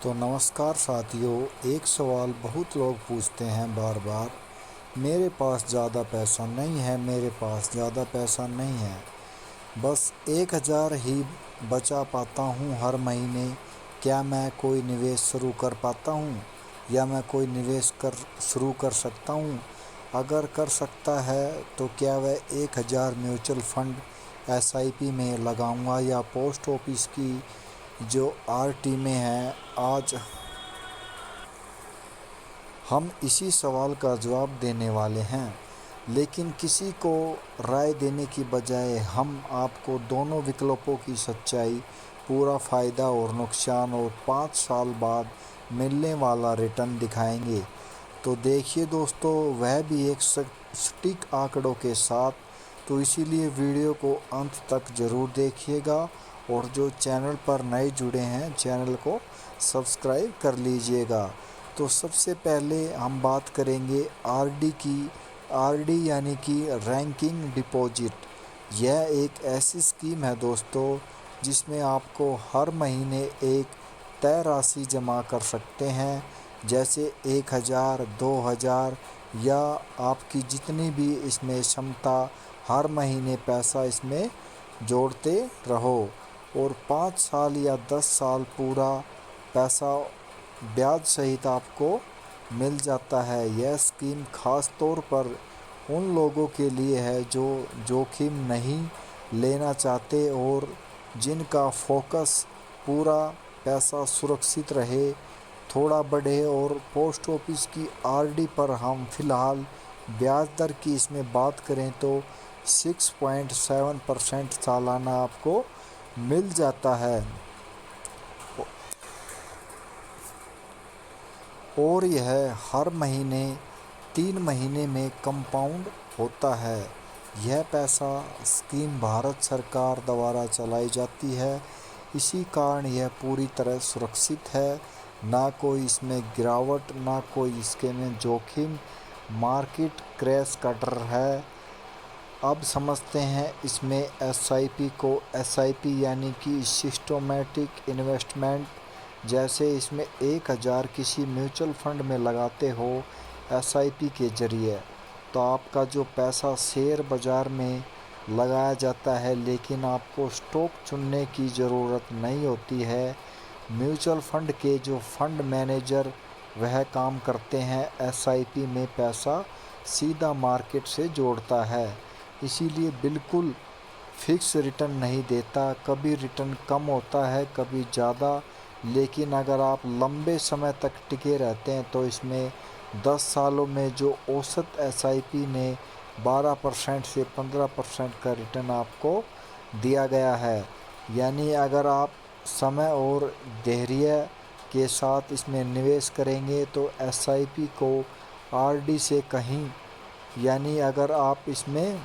तो नमस्कार साथियों। एक सवाल बहुत लोग पूछते हैं बार बार, मेरे पास ज़्यादा पैसा नहीं है, मेरे पास ज़्यादा पैसा नहीं है, बस 1,000 ही बचा पाता हूँ हर महीने। क्या मैं कोई निवेश शुरू कर पाता हूँ या मैं कोई निवेश कर शुरू कर सकता हूँ? अगर कर सकता है तो क्या वह 1,000 म्यूचुअल फंड एसआईपी में लगाऊंगा या पोस्ट ऑफिस की जो आरटी में है? आज हम इसी सवाल का जवाब देने वाले हैं, लेकिन किसी को राय देने की बजाय हम आपको दोनों विकल्पों की सच्चाई, पूरा फ़ायदा और नुकसान और 5 साल बाद मिलने वाला रिटर्न दिखाएंगे। तो देखिए दोस्तों, वह भी एक सटीक आंकड़ों के साथ। तो इसीलिए वीडियो को अंत तक ज़रूर देखिएगा और जो चैनल पर नए जुड़े हैं चैनल को सब्सक्राइब कर लीजिएगा। तो सबसे पहले हम बात करेंगे आरडी की। आरडी यानी कि रैंकिंग डिपॉजिट। यह एक ऐसी स्कीम है दोस्तों जिसमें आपको हर महीने एक तय राशि जमा कर सकते हैं, जैसे 1,000, 2,000 या आपकी जितनी भी इसमें क्षमता, हर महीने पैसा इसमें जोड़ते रहो और 5 साल या 10 साल पूरा पैसा ब्याज सहित आपको मिल जाता है। यह स्कीम खास तौर पर उन लोगों के लिए है जो जोखिम नहीं लेना चाहते और जिनका फोकस पूरा पैसा सुरक्षित रहे, थोड़ा बढ़े। और पोस्ट ऑफिस की आरडी पर हम फिलहाल ब्याज दर की इसमें बात करें तो 6.7% सालाना आपको मिल जाता है और यह हर महीने 3 महीने में कंपाउंड होता है। यह पैसा स्कीम भारत सरकार द्वारा चलाई जाती है, इसी कारण यह पूरी तरह सुरक्षित है। ना कोई इसमें गिरावट, ना कोई इसके में जोखिम, मार्केट क्रैश का डर है। अब समझते हैं इसमें एसआईपी को। एसआईपी यानी कि सिस्टमैटिक इन्वेस्टमेंट। जैसे इसमें 1,000 किसी म्यूचुअल फंड में लगाते हो एसआईपी के ज़रिए, तो आपका जो पैसा शेयर बाज़ार में लगाया जाता है, लेकिन आपको स्टॉक चुनने की ज़रूरत नहीं होती है। म्यूचुअल फंड के जो फंड मैनेजर वह काम करते हैं, एसआईपी में पैसा सीधा मार्केट से जोड़ता है, इसीलिए बिल्कुल फिक्स रिटर्न नहीं देता। कभी रिटर्न कम होता है, कभी ज़्यादा। लेकिन अगर आप लंबे समय तक टिके रहते हैं तो इसमें 10 सालों में जो औसत एसआईपी ने 12% से 15% का रिटर्न आपको दिया गया है। यानी अगर आप समय और धैर्य के साथ इसमें निवेश करेंगे तो एसआईपी को आरडी से कहीं, यानी अगर आप इसमें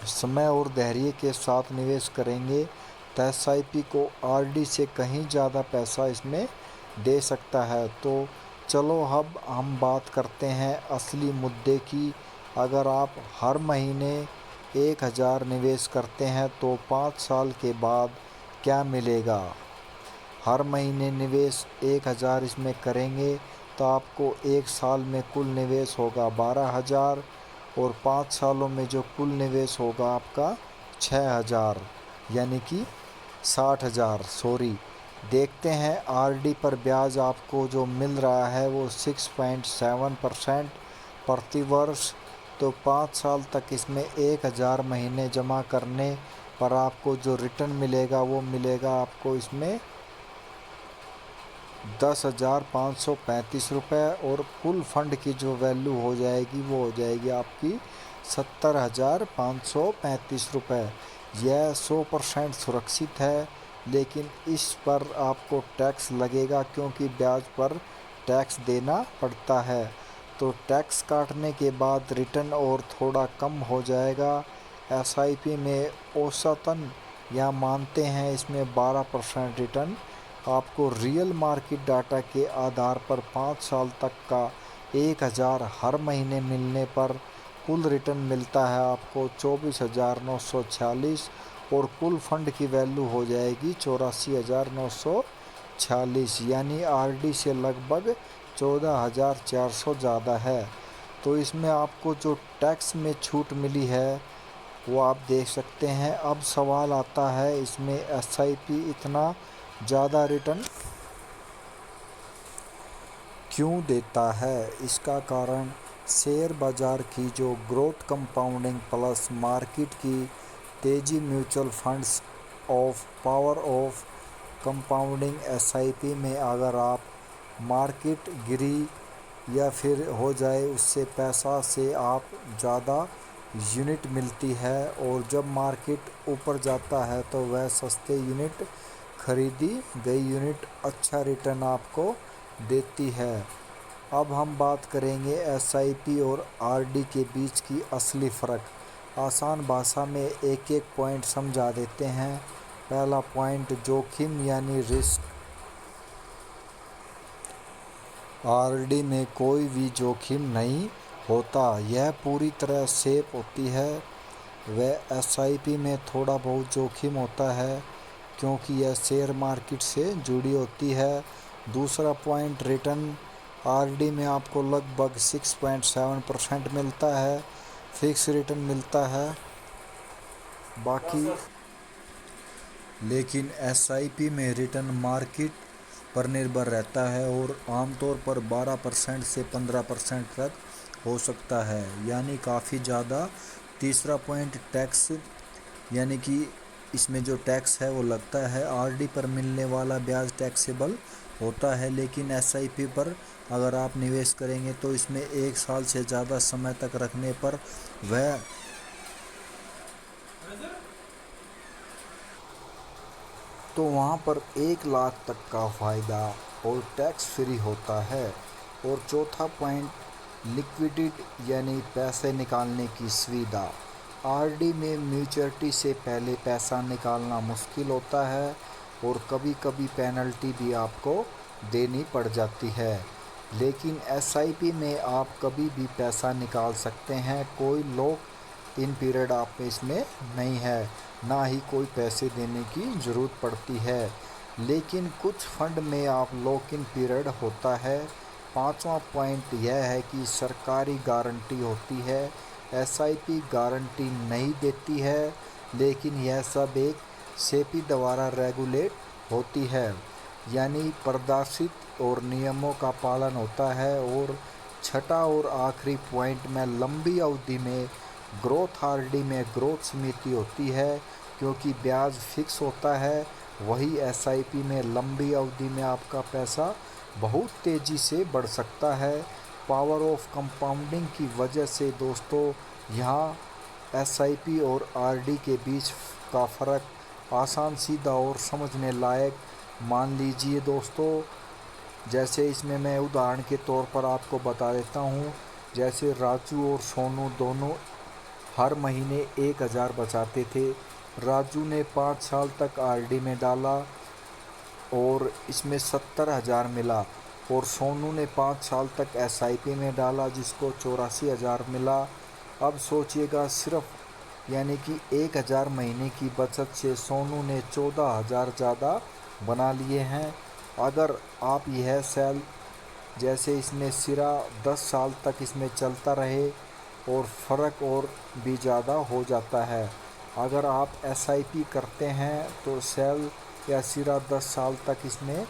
समय और धैर्य के साथ निवेश करेंगे तो एसआईपी को आरडी से कहीं ज़्यादा पैसा इसमें दे सकता है। तो चलो अब हम बात करते हैं असली मुद्दे की। अगर आप हर महीने 1,000 निवेश करते हैं तो 5 साल के बाद क्या मिलेगा? हर महीने निवेश 1,000 इसमें करेंगे तो आपको 1 साल में कुल निवेश होगा 12,000 और 5 सालों में जो कुल निवेश होगा आपका 6,000, यानी कि 60,000। सॉरी, देखते हैं आरडी पर ब्याज आपको जो मिल रहा है वो 6.7% प्रति वर्ष। तो 5 साल तक इसमें 1,000 महीने जमा करने पर आपको जो रिटर्न मिलेगा वो मिलेगा आपको इसमें 10,535 रुपये और कुल फंड की जो वैल्यू हो जाएगी वो हो जाएगी आपकी 70,535 रुपये। यह 100% सुरक्षित है, लेकिन इस पर आपको टैक्स लगेगा क्योंकि ब्याज पर टैक्स देना पड़ता है। तो टैक्स काटने के बाद रिटर्न और थोड़ा कम हो जाएगा। एसआईपी में औसतन या मानते हैं इसमें 12% रिटर्न आपको रियल मार्केट डाटा के आधार पर 5 साल तक का 1,000 हर महीने मिलने पर कुल रिटर्न मिलता है आपको 24,946 और कुल फंड की वैल्यू हो जाएगी 84,946 46, यानी आरडी से लगभग 14,400 ज़्यादा है। तो इसमें आपको जो टैक्स में छूट मिली है वो आप देख सकते हैं। अब सवाल आता है, इसमें एसआईपी इतना ज़्यादा रिटर्न क्यों देता है? इसका कारण शेयर बाज़ार की जो ग्रोथ कंपाउंडिंग प्लस मार्केट की तेज़ी, mutual funds of power of compounding. SIP में अगर आप मार्केट गिरी या फिर हो जाए उससे पैसा से आप ज़्यादा यूनिट मिलती है, और जब मार्केट ऊपर जाता है तो वह सस्ते यूनिट खरीदी गई यूनिट अच्छा रिटर्न आपको देती है। अब हम बात करेंगे एसआईपी और आरडी के बीच की असली फ़र्क। आसान भाषा में एक एक पॉइंट समझा देते हैं। पहला पॉइंट, जोखिम यानी रिस्क। आरडी में कोई भी जोखिम नहीं होता, यह पूरी तरह सेफ होती है। वह एसआईपी में थोड़ा बहुत जोखिम होता है क्योंकि यह शेयर मार्केट से जुड़ी होती है। दूसरा पॉइंट, रिटर्न। आरडी में आपको लगभग 6.7% मिलता है, फिक्स रिटर्न मिलता है बाकी। लेकिन एसआईपी में रिटर्न मार्केट पर निर्भर रहता है और आमतौर पर 12% से 15% तक हो सकता है, यानी काफ़ी ज़्यादा। तीसरा पॉइंट, टैक्स, यानी कि इसमें जो टैक्स है वो लगता है। आरडी पर मिलने वाला ब्याज टैक्सेबल होता है, लेकिन एसआईपी पर अगर आप निवेश करेंगे तो इसमें 1 साल से ज़्यादा समय तक रखने पर वह तो वहाँ पर 1 लाख तक का फ़ायदा और टैक्स फ्री होता है। और चौथा पॉइंट, लिक्विडिटी, यानी पैसे निकालने की सुविधा। आरडी में मैच्योरिटी से पहले पैसा निकालना मुश्किल होता है और कभी कभी पेनल्टी भी आपको देनी पड़ जाती है। लेकिन एसआईपी में आप कभी भी पैसा निकाल सकते हैं, कोई लॉक इन पीरियड आप में इसमें नहीं है, ना ही कोई पैसे देने की ज़रूरत पड़ती है। लेकिन कुछ फंड में आप लॉक इन पीरियड होता है। पांचवा पॉइंट यह है कि सरकारी गारंटी होती है। एसआईपी गारंटी नहीं देती है, लेकिन यह सब एक सेबी द्वारा रेगुलेट होती है, यानी प्रदर्शित और नियमों का पालन होता है। और छठा और आखिरी पॉइंट में, लंबी अवधि में ग्रोथ। आरडी में ग्रोथ समिति होती है क्योंकि ब्याज फिक्स होता है, वही एसआईपी में लंबी अवधि में आपका पैसा बहुत तेज़ी से बढ़ सकता है। पावर ऑफ कंपाउंडिंग की वजह से दोस्तों यहाँ एसआईपी और आरडी के बीच का फ़र्क आसान, सीधा और समझने लायक मान लीजिए दोस्तों। जैसे इसमें मैं उदाहरण के तौर पर आपको बता देता हूँ। जैसे राजू और सोनू दोनों हर महीने 1,000 बचाते थे। राजू ने 5 साल तक आरडी में डाला और इसमें 70,000 मिला, और सोनू ने 5 साल तक एसआईपी में डाला जिसको 84,000 मिला। अब सोचिएगा, सिर्फ यानी कि 1,000 महीने की बचत से सोनू ने 14,000 ज़्यादा बना लिए हैं। अगर आप यह सेल, जैसे इसमें सिरा 10 साल तक इसमें चलता रहे और फ़र्क और भी ज़्यादा हो जाता है। अगर आप एसआईपी करते हैं तो सेल या सिरा 10 साल तक इसमें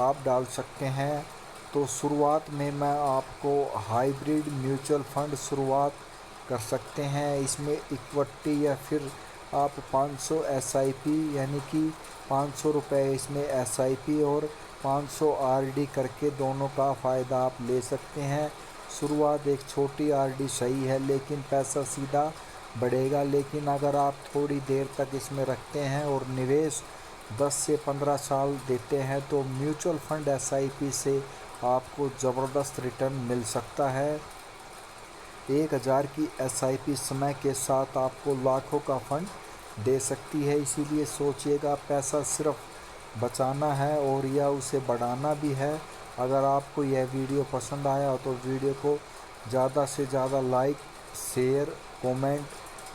आप डाल सकते हैं। तो शुरुआत में मैं आपको हाइब्रिड म्यूचुअल फंड शुरुआत कर सकते हैं। इसमें इक्विटी या फिर आप 500 एसआईपी, यानी कि 500 रुपये इसमें एसआईपी और 500 आरडी करके दोनों का फ़ायदा आप ले सकते हैं। शुरुआत एक छोटी आरडी सही है, लेकिन पैसा सीधा बढ़ेगा। लेकिन अगर आप थोड़ी देर तक इसमें रखते हैं और निवेश 10 से 15 साल देते हैं तो म्यूचुअल फंड एसआईपी से आपको ज़बरदस्त रिटर्न मिल सकता है। 1,000 की एसआईपी समय के साथ आपको लाखों का फंड दे सकती है। इसीलिए सोचिएगा, पैसा सिर्फ बचाना है और या उसे बढ़ाना भी है। अगर आपको यह वीडियो पसंद आया तो वीडियो को ज़्यादा से ज़्यादा लाइक, शेयर, कमेंट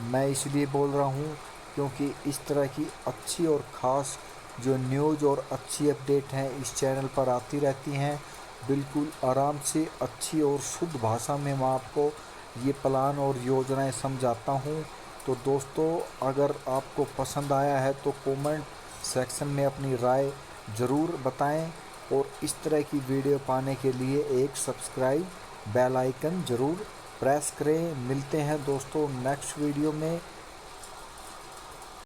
मैं इसलिए बोल रहा हूँ क्योंकि इस तरह की अच्छी और ख़ास जो न्यूज़ और अच्छी अपडेट हैं इस चैनल पर आती रहती हैं। बिल्कुल आराम से अच्छी और शुद्ध भाषा में मैं आपको ये प्लान और योजनाएं समझाता हूँ। तो दोस्तों, अगर आपको पसंद आया है तो कमेंट सेक्शन में अपनी राय ज़रूर बताएं और इस तरह की वीडियो पाने के लिए एक सब्सक्राइब बेल आइकन ज़रूर प्रेस करें। मिलते हैं दोस्तों नेक्स्ट वीडियो में।